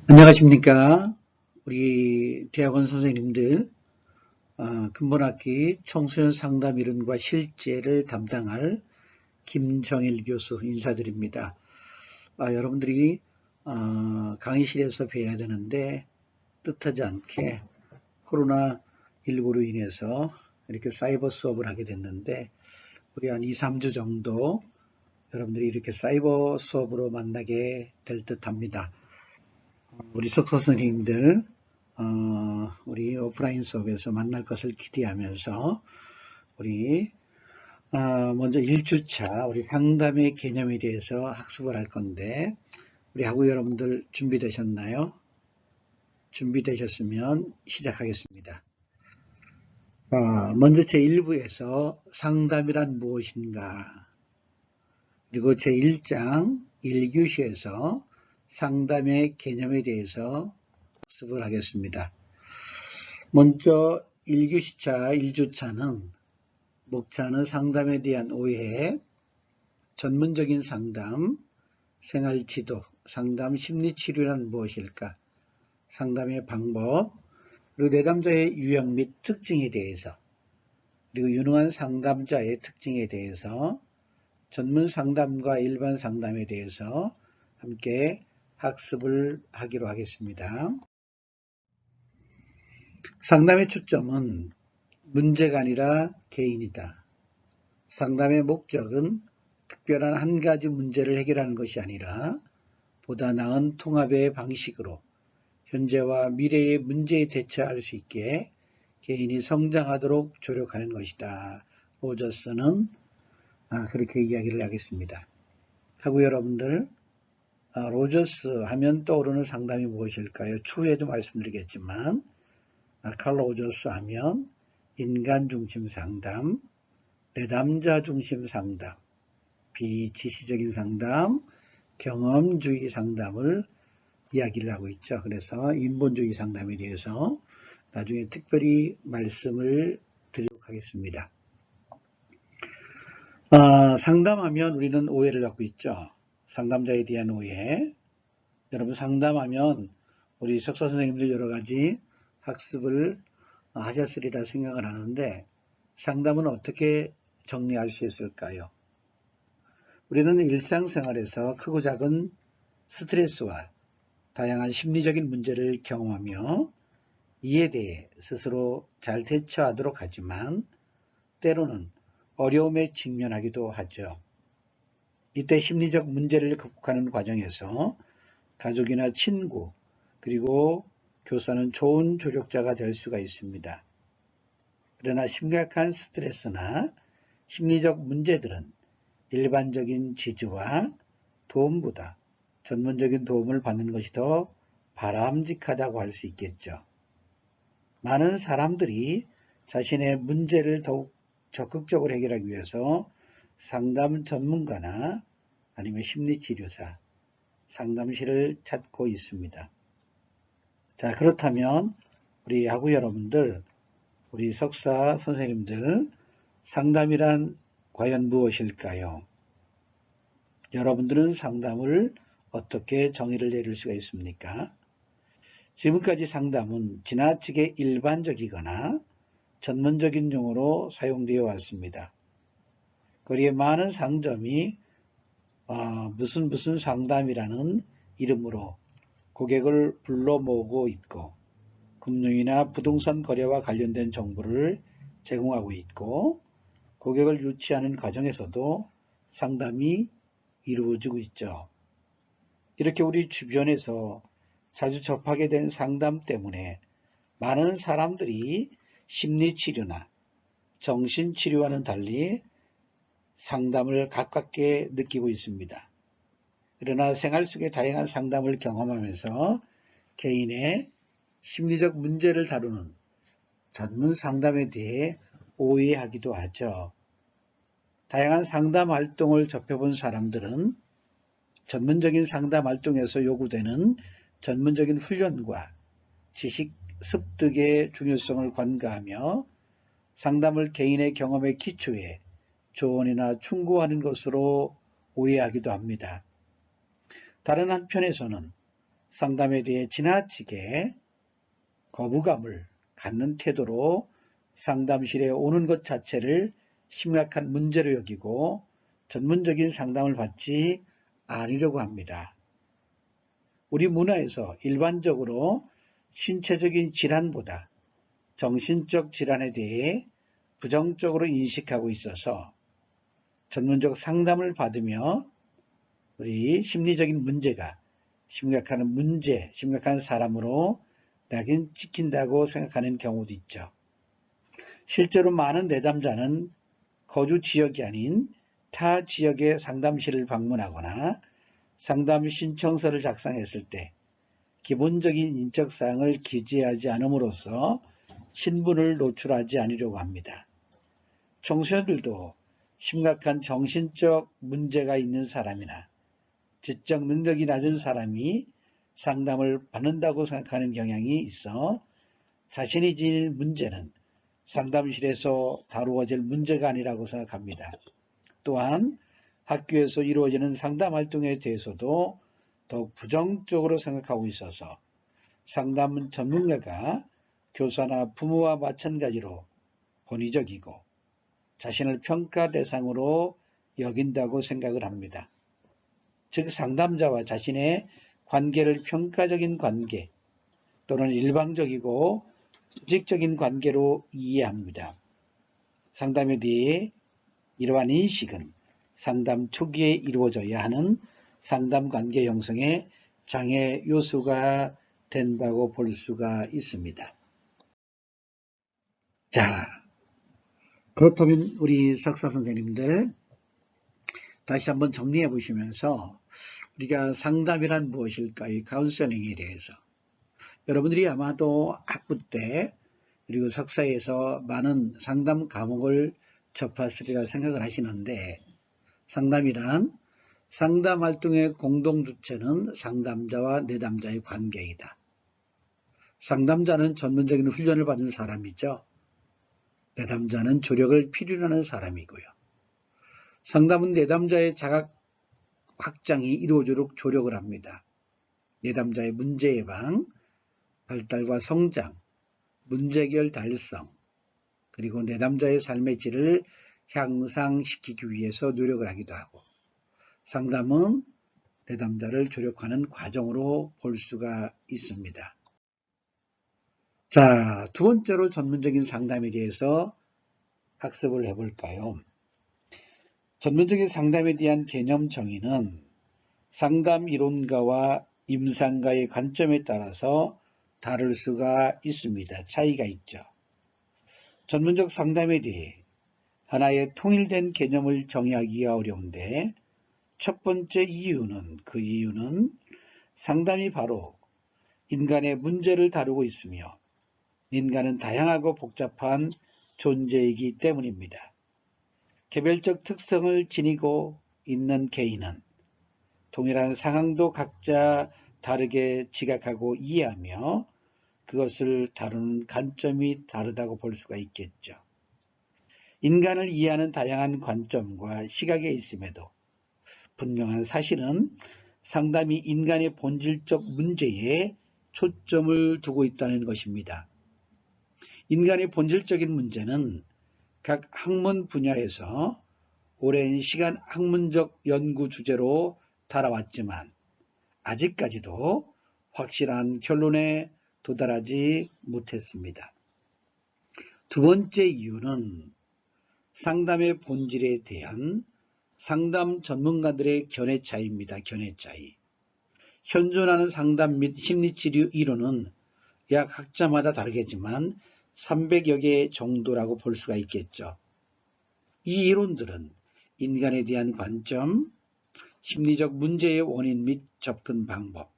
안녕하십니까. 우리 대학원 선생님들, 근본학기 청소년 상담 이론과 실제를 담당할 김정일 교수 인사드립니다. 여러분들이 강의실에서 뵈야 되는데 뜻하지 않게 코로나19로 인해서 이렇게 사이버 수업을 하게 됐는데 우리 한 2, 3주 정도 여러분들이 이렇게 사이버 수업으로 만나게 될 듯합니다. 우리 석서 선생님들 우리 오프라인 수업에서 만날 것을 기대하면서 우리 먼저 1주차 우리 상담의 개념에 대해서 학습을 할 건데 우리 학우 여러분들 준비되셨나요? 준비되셨으면 시작하겠습니다. 먼저 제1부에서 상담이란 무엇인가, 그리고 제1장 1교시에서 상담의 개념에 대해서 학습을 하겠습니다. 먼저 1교시차 1주차는 목차는 상담에 대한 오해, 전문적인 상담, 생활지도, 상담 심리치료란 무엇일까, 상담의 방법, 그리고 내담자의 유형 및 특징에 대해서, 그리고 유능한 상담자의 특징에 대해서, 전문 상담과 일반 상담에 대해서 함께 학습을 하기로 하겠습니다. 상담의 초점은 문제가 아니라 개인이다. 상담의 목적은 특별한 한 가지 문제를 해결하는 것이 아니라 보다 나은 통합의 방식으로 현재와 미래의 문제에 대처할 수 있게 개인이 성장하도록 조력하는 것이다. 로저스는 그렇게 이야기를 하겠습니다. 하고 여러분들, 로저스 하면 떠오르는 상담이 무엇일까요? 추후에도 말씀드리겠지만 칼 로저스 하면 인간 중심 상담, 내담자 중심 상담, 비지시적인 상담, 경험주의 상담을 이야기를 하고 있죠. 그래서 인본주의 상담에 대해서 나중에 특별히 말씀을 드리도록 하겠습니다. 상담하면 우리는 오해를 갖고 있죠. 상담자에 대한 오해. 여러분 상담하면 우리 석사 선생님들 여러 가지 학습을 하셨으리라 생각을 하는데 상담은 어떻게 정리할 수 있을까요? 우리는 일상생활에서 크고 작은 스트레스와 다양한 심리적인 문제를 경험하며 이에 대해 스스로 잘 대처하도록 하지만 때로는 어려움에 직면하기도 하죠. 이때 심리적 문제를 극복하는 과정에서 가족이나 친구 그리고 교사는 좋은 조력자가 될 수가 있습니다. 그러나 심각한 스트레스나 심리적 문제들은 일반적인 지지와 도움보다 전문적인 도움을 받는 것이 더 바람직하다고 할 수 있겠죠. 많은 사람들이 자신의 문제를 더욱 적극적으로 해결하기 위해서 상담 전문가나 아니면 심리치료사, 상담실을 찾고 있습니다. 자, 그렇다면 우리 학우 여러분들, 우리 석사 선생님들, 상담이란 과연 무엇일까요? 여러분들은 상담을 어떻게 정의를 내릴 수가 있습니까? 지금까지 상담은 지나치게 일반적이거나 전문적인 용어로 사용되어 왔습니다. 거리에 많은 상점이 무슨 상담이라는 이름으로 고객을 불러 모으고 있고 금융이나 부동산 거래와 관련된 정보를 제공하고 있고 고객을 유치하는 과정에서도 상담이 이루어지고 있죠. 이렇게 우리 주변에서 자주 접하게 된 상담 때문에 많은 사람들이 심리치료나 정신치료와는 달리 상담을 가깝게 느끼고 있습니다. 그러나 생활 속의 다양한 상담을 경험하면서 개인의 심리적 문제를 다루는 전문 상담에 대해 오해하기도 하죠. 다양한 상담 활동을 접해본 사람들은 전문적인 상담 활동에서 요구되는 전문적인 훈련과 지식 습득의 중요성을 관가하며 상담을 개인의 경험에 기초해 조언이나 충고하는 것으로 오해하기도 합니다. 다른 한편에서는 상담에 대해 지나치게 거부감을 갖는 태도로 상담실에 오는 것 자체를 심각한 문제로 여기고 전문적인 상담을 받지 않으려고 합니다. 우리 문화에서 일반적으로 신체적인 질환보다 정신적 질환에 대해 부정적으로 인식하고 있어서 전문적 상담을 받으며 우리 심리적인 문제가 심각한 사람으로 낙인 찍힌다고 생각하는 경우도 있죠. 실제로 많은 내담자는 거주 지역이 아닌 타 지역의 상담실을 방문하거나 상담 신청서를 작성했을 때 기본적인 인적사항을 기재하지 않음으로써 신분을 노출하지 않으려고 합니다. 청소년들도 심각한 정신적 문제가 있는 사람이나 지적 능력이 낮은 사람이 상담을 받는다고 생각하는 경향이 있어 자신이 지닌 문제는 상담실에서 다루어질 문제가 아니라고 생각합니다. 또한 학교에서 이루어지는 상담 활동에 대해서도 더욱 부정적으로 생각하고 있어서 상담 전문가가 교사나 부모와 마찬가지로 권위적이고 자신을 평가 대상으로 여긴다고 생각을 합니다. 즉 상담자와 자신의 관계를 평가적인 관계 또는 일방적이고 수직적인 관계로 이해합니다. 상담에 대해 이러한 인식은 상담 초기에 이루어져야 하는 상담 관계 형성의 장애 요소가 된다고 볼 수가 있습니다. 자, 그렇다면 우리 석사 선생님들 다시 한번 정리해 보시면서 우리가 상담이란 무엇일까? 이 카운셀링에 대해서 여러분들이 아마도 학부 때 그리고 석사에서 많은 상담 과목을 접했으리라 생각을 하시는데 상담이란 상담 활동의 공동 주체는 상담자와 내담자의 관계이다. 상담자는 전문적인 훈련을 받은 사람이죠. 내담자는 조력을 필요로 하는 사람이고요. 상담은 내담자의 자각 확장이 이루어지도록 조력을 합니다. 내담자의 문제 예방, 발달과 성장, 문제해결 달성, 그리고 내담자의 삶의 질을 향상시키기 위해서 노력을 하기도 하고 상담은 내담자를 조력하는 과정으로 볼 수가 있습니다. 자, 두 번째로 전문적인 상담에 대해서 학습을 해볼까요? 전문적인 상담에 대한 개념 정의는 상담 이론가와 임상가의 관점에 따라서 다를 수가 있습니다. 차이가 있죠. 전문적 상담에 대해 하나의 통일된 개념을 정의하기가 어려운데 첫 번째 이유는 상담이 바로 인간의 문제를 다루고 있으며 인간은 다양하고 복잡한 존재이기 때문입니다. 개별적 특성을 지니고 있는 개인은 동일한 상황도 각자 다르게 지각하고 이해하며 그것을 다루는 관점이 다르다고 볼 수가 있겠죠. 인간을 이해하는 다양한 관점과 시각에 있음에도 분명한 사실은 상담이 인간의 본질적 문제에 초점을 두고 있다는 것입니다. 인간의 본질적인 문제는 각 학문 분야에서 오랜 시간 학문적 연구 주제로 달아왔지만 아직까지도 확실한 결론에 도달하지 못했습니다. 두 번째 이유는 상담의 본질에 대한 상담 전문가들의 견해 차이입니다. 견해 차이. 현존하는 상담 및 심리치료 이론은 약 학자마다 다르겠지만 300여 개 정도라고 볼 수가 있겠죠. 이 이론들은 인간에 대한 관점, 심리적 문제의 원인 및 접근 방법,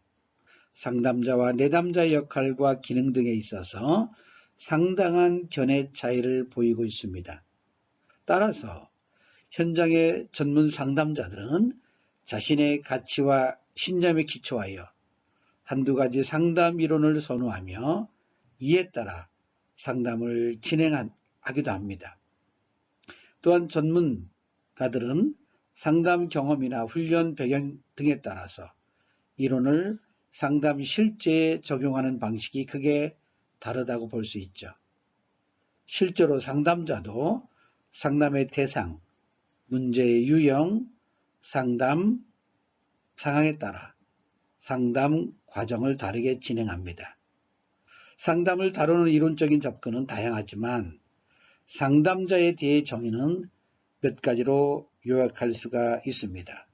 상담자와 내담자의 역할과 기능 등에 있어서 상당한 견해 차이를 보이고 있습니다. 따라서 현장의 전문 상담자들은 자신의 가치와 신념에 기초하여 한두 가지 상담 이론을 선호하며 이에 따라 상담을 진행하기도 합니다. 또한 전문가들은 상담 경험이나 훈련 배경 등에 따라서 이론을 상담 실제에 적용하는 방식이 크게 다르다고 볼 수 있죠. 실제로 상담자도 상담의 대상, 문제의 유형, 상담 상황에 따라 상담 과정을 다르게 진행합니다. 상담을 다루는 이론적인 접근은 다양하지만 상담자에 대해 정의는 몇 가지로 요약할 수가 있습니다.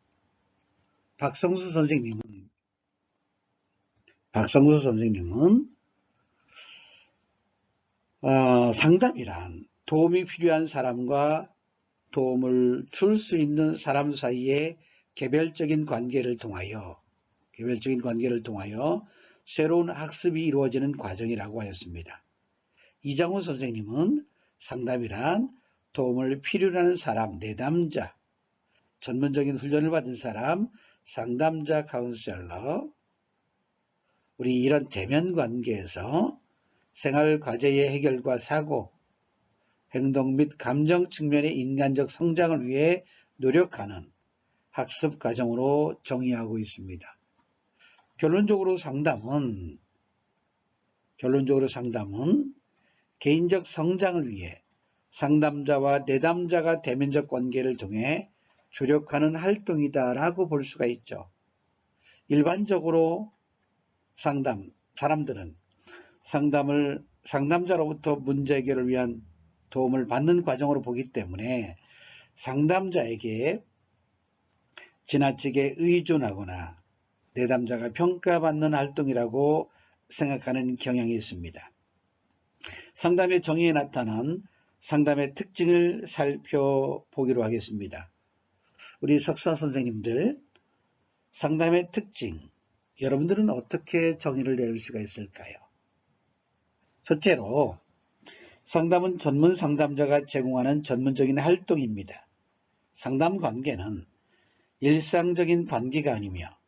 박성수 선생님은 상담이란 도움이 필요한 사람과 도움을 줄 수 있는 사람 사이의 개별적인 관계를 통하여 새로운 학습이 이루어지는 과정이라고 하였습니다. 이장훈 선생님은 상담이란 도움을 필요로 하는 사람, 내담자, 전문적인 훈련을 받은 사람, 상담자, 카운셀러, 우리 이런 대면 관계에서 생활 과제의 해결과 사고, 행동 및 감정 측면의 인간적 성장을 위해 노력하는 학습 과정으로 정의하고 있습니다. 결론적으로 상담은 개인적 성장을 위해 상담자와 내담자가 대면적 관계를 통해 조력하는 활동이다라고 볼 수가 있죠. 일반적으로 사람들은 상담을 상담자로부터 문제 해결을 위한 도움을 받는 과정으로 보기 때문에 상담자에게 지나치게 의존하거나 내담자가 평가받는 활동이라고 생각하는 경향이 있습니다. 상담의 정의에 나타난 상담의 특징을 살펴보기로 하겠습니다. 우리 석사 선생님들, 상담의 특징, 여러분들은 어떻게 정의를 내릴 수가 있을까요? 첫째로, 상담은 전문 상담자가 제공하는 전문적인 활동입니다. 상담 관계는 일상적인 관계가 아니며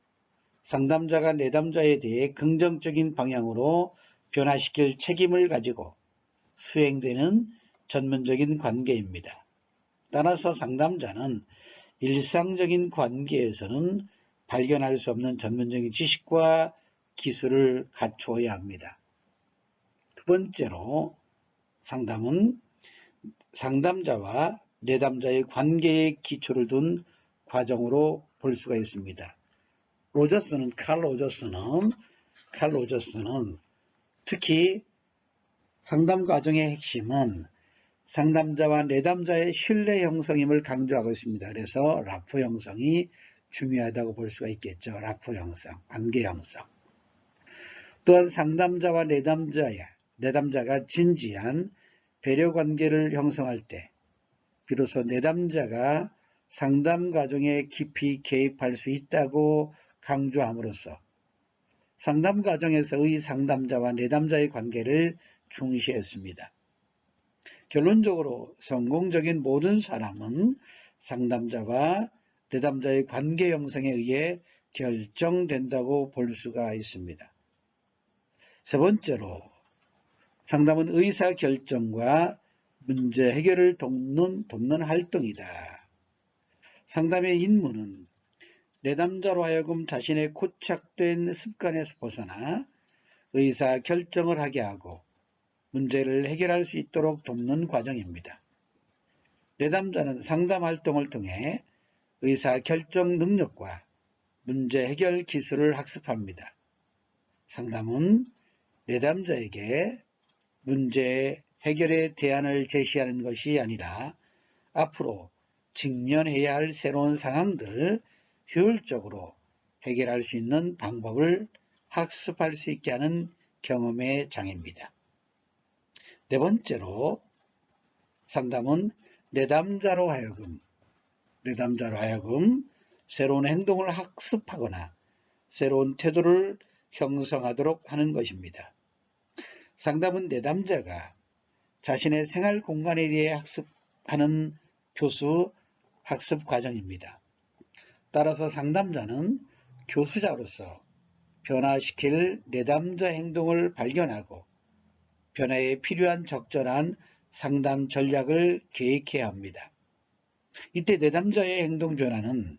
상담자가 내담자에 대해 긍정적인 방향으로 변화시킬 책임을 가지고 수행되는 전문적인 관계입니다. 따라서 상담자는 일상적인 관계에서는 발견할 수 없는 전문적인 지식과 기술을 갖추어야 합니다. 두 번째로, 상담은 상담자와 내담자의 관계에 기초를 둔 과정으로 볼 수가 있습니다. 칼 로저스는 특히 상담 과정의 핵심은 상담자와 내담자의 신뢰 형성임을 강조하고 있습니다. 그래서 라포 형성이 중요하다고 볼 수가 있겠죠. 라포 형성, 관계 형성. 또한 상담자와 내담자가 진지한 배려 관계를 형성할 때 비로소 내담자가 상담 과정에 깊이 개입할 수 있다고 강조함으로써 상담 과정에서의 상담자와 내담자의 관계를 중시했습니다. 결론적으로 성공적인 모든 사람은 상담자와 내담자의 관계 형성에 의해 결정된다고 볼 수가 있습니다. 세 번째로, 상담은 의사결정과 문제 해결을 돕는 활동이다. 상담의 임무는 내담자로 하여금 자신의 고착된 습관에서 벗어나 의사결정을 하게 하고 문제를 해결할 수 있도록 돕는 과정입니다. 내담자는 상담 활동을 통해 의사결정 능력과 문제 해결 기술을 학습합니다. 상담은 내담자에게 문제 해결의 대안을 제시하는 것이 아니라 앞으로 직면해야 할 새로운 상황들을 효율적으로 해결할 수 있는 방법을 학습할 수 있게 하는 경험의 장입니다. 네 번째로, 상담은 내담자로 하여금 새로운 행동을 학습하거나 새로운 태도를 형성하도록 하는 것입니다. 상담은 내담자가 자신의 생활 공간에 대해 학습하는 교수 학습 과정입니다. 따라서 상담자는 교수자로서 변화시킬 내담자 행동을 발견하고 변화에 필요한 적절한 상담 전략을 계획해야 합니다. 이때 내담자의 행동 변화는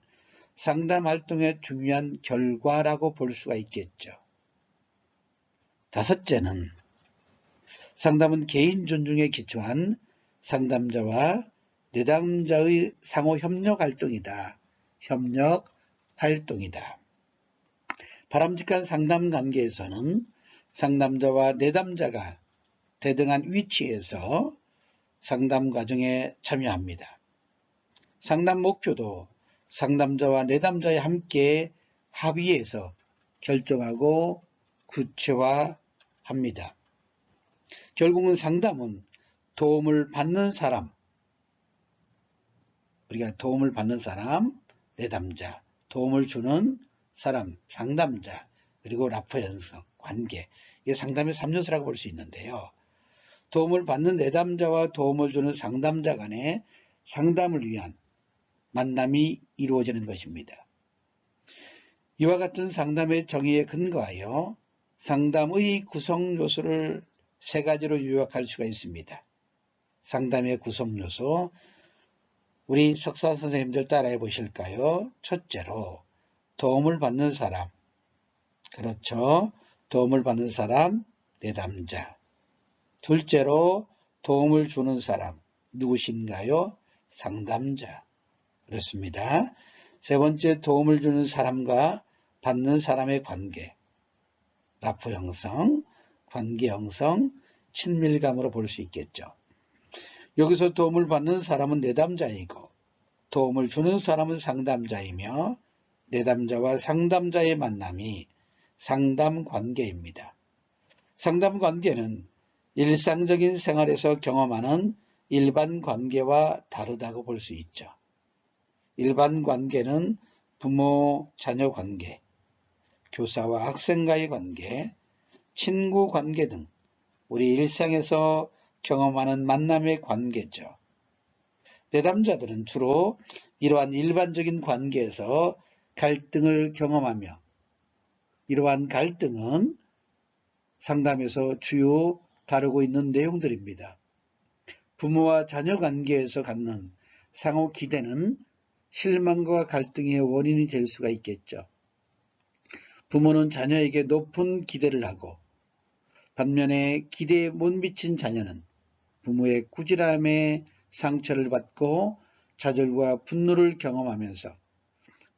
상담 활동의 중요한 결과라고 볼 수가 있겠죠. 다섯째는 상담은 개인 존중에 기초한 상담자와 내담자의 상호 협력 활동이다. 협력 활동이다. 바람직한 상담 관계에서는 상담자와 내담자가 대등한 위치에서 상담 과정에 참여합니다. 상담 목표도 상담자와 내담자의 함께 합의해서 결정하고 구체화합니다. 결국은 상담은 도움을 받는 사람, 우리가 도움을 받는 사람, 내담자, 도움을 주는 사람, 상담자, 그리고 라포 형성, 관계, 이게 상담의 3요소라고 볼 수 있는데요. 도움을 받는 내담자와 도움을 주는 상담자 간의 상담을 위한 만남이 이루어지는 것입니다. 이와 같은 상담의 정의에 근거하여 상담의 구성 요소를 세 가지로 요약할 수가 있습니다. 상담의 구성 요소, 우리 석사 선생님들 따라해 보실까요? 첫째로 도움을 받는 사람, 그렇죠. 도움을 받는 사람, 내담자. 둘째로 도움을 주는 사람, 누구신가요? 상담자. 그렇습니다. 세 번째, 도움을 주는 사람과 받는 사람의 관계, 라포 형성, 관계 형성, 친밀감으로 볼 수 있겠죠. 여기서 도움을 받는 사람은 내담자이고 도움을 주는 사람은 상담자이며 내담자와 상담자의 만남이 상담관계입니다. 상담관계는 일상적인 생활에서 경험하는 일반 관계와 다르다고 볼 수 있죠. 일반 관계는 부모, 자녀 관계, 교사와 학생과의 관계, 친구 관계 등 우리 일상에서 경험하는 만남의 관계죠. 내담자들은 주로 이러한 일반적인 관계에서 갈등을 경험하며 이러한 갈등은 상담에서 주요 다루고 있는 내용들입니다. 부모와 자녀 관계에서 갖는 상호 기대는 실망과 갈등의 원인이 될 수가 있겠죠. 부모는 자녀에게 높은 기대를 하고 반면에 기대에 못 미친 자녀는 부모의 꾸지람에 상처를 받고 좌절과 분노를 경험하면서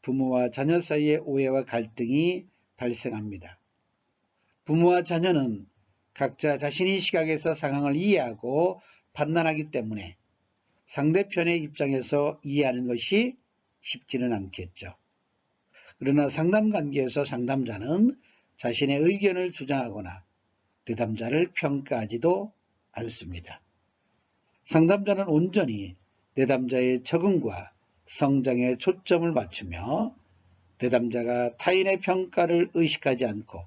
부모와 자녀 사이의 오해와 갈등이 발생합니다. 부모와 자녀는 각자 자신의 시각에서 상황을 이해하고 판단하기 때문에 상대편의 입장에서 이해하는 것이 쉽지는 않겠죠. 그러나 상담관계에서 상담자는 자신의 의견을 주장하거나 내담자를 평가하지도 않습니다. 상담자는 온전히 내담자의 적응과 성장에 초점을 맞추며 내담자가 타인의 평가를 의식하지 않고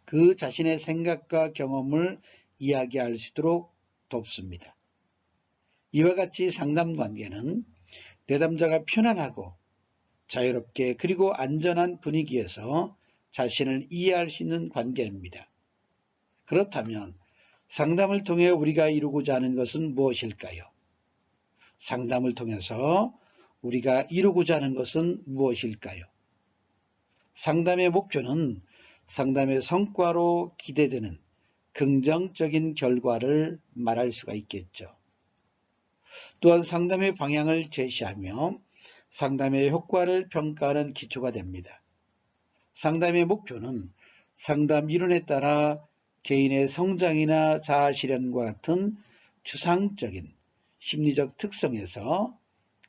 그 자신의 생각과 경험을 이야기할 수 있도록 돕습니다. 이와 같이 상담관계는 내담자가 편안하고 자유롭게 그리고 안전한 분위기에서 자신을 이해할 수 있는 관계입니다. 그렇다면 상담을 통해 우리가 이루고자 하는 것은 무엇일까요? 상담을 통해서 우리가 이루고자 하는 것은 무엇일까요? 상담의 목표는 상담의 성과로 기대되는 긍정적인 결과를 말할 수가 있겠죠. 또한 상담의 방향을 제시하며 상담의 효과를 평가하는 기초가 됩니다. 상담의 목표는 상담 이론에 따라 개인의 성장이나 자아실현과 같은 추상적인 심리적 특성에서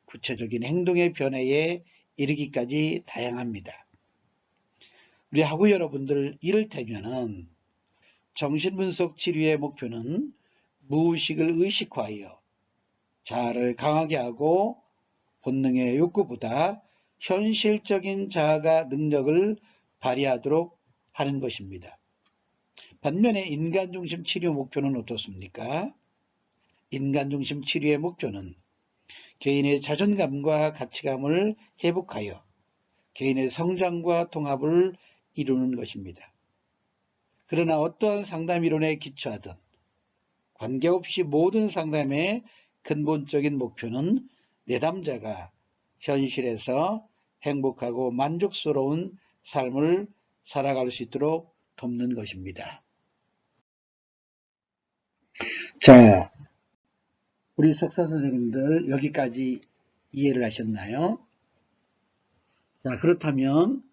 구체적인 행동의 변화에 이르기까지 다양합니다. 우리 학우 여러분들 이를테면은 정신분석 치료의 목표는 무의식을 의식화하여 자아를 강하게 하고 본능의 욕구보다 현실적인 자아가 능력을 발휘하도록 하는 것입니다. 반면에 인간중심 치료 목표는 어떻습니까? 인간중심 치료의 목표는 개인의 자존감과 가치감을 회복하여 개인의 성장과 통합을 이루는 것입니다. 그러나 어떠한 상담 이론에 기초하든 관계없이 모든 상담의 근본적인 목표는 내담자가 현실에서 행복하고 만족스러운 삶을 살아갈 수 있도록 돕는 것입니다. 자, 우리 석사 선생님들 여기까지 이해를 하셨나요? 자, 그렇다면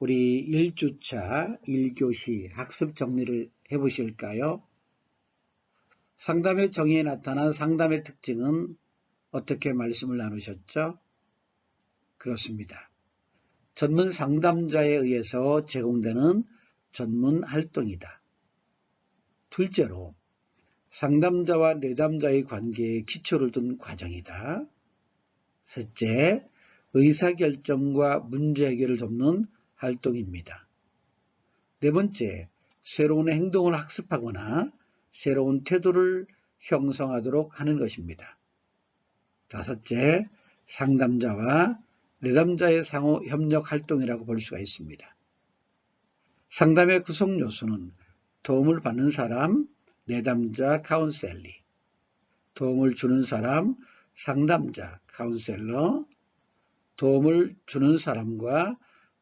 우리 1주차 1교시 학습 정리를 해보실까요? 상담의 정의에 나타난 상담의 특징은 어떻게 말씀을 나누셨죠? 그렇습니다. 전문 상담자에 의해서 제공되는 전문 활동이다. 둘째로 상담자와 내담자의 관계에 기초를 둔 과정이다. 셋째, 의사결정과 문제 해결을 돕는 활동입니다. 네 번째, 새로운 행동을 학습하거나 새로운 태도를 형성하도록 하는 것입니다. 다섯째, 상담자와 내담자의 상호 협력 활동이라고 볼 수가 있습니다. 상담의 구성 요소는 도움을 받는 사람, 내담자, 카운셀리, 도움을 주는 사람, 상담자, 카운셀러, 도움을 주는 사람과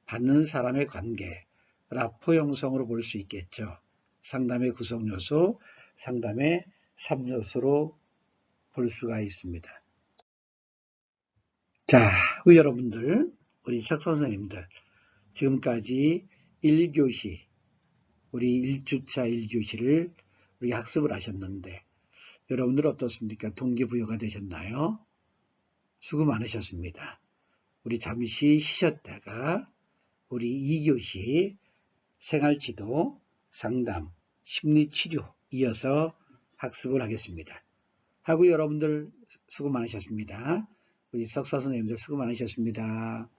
받는 사람의 관계, 라포 형성으로 볼 수 있겠죠. 상담의 구성 요소, 상담의 3요소로 볼 수가 있습니다. 자, 여러분들, 우리 석 선생님들, 지금까지 1교시, 우리 1주차 1교시를 우리 학습을 하셨는데, 여러분들 어떻습니까? 동기부여가 되셨나요? 수고 많으셨습니다. 우리 잠시 쉬셨다가, 우리 2교시 생활지도, 상담, 심리치료 이어서 학습을 하겠습니다. 하고 여러분들 수고 많으셨습니다. 우리 석사 선생님들 수고 많으셨습니다.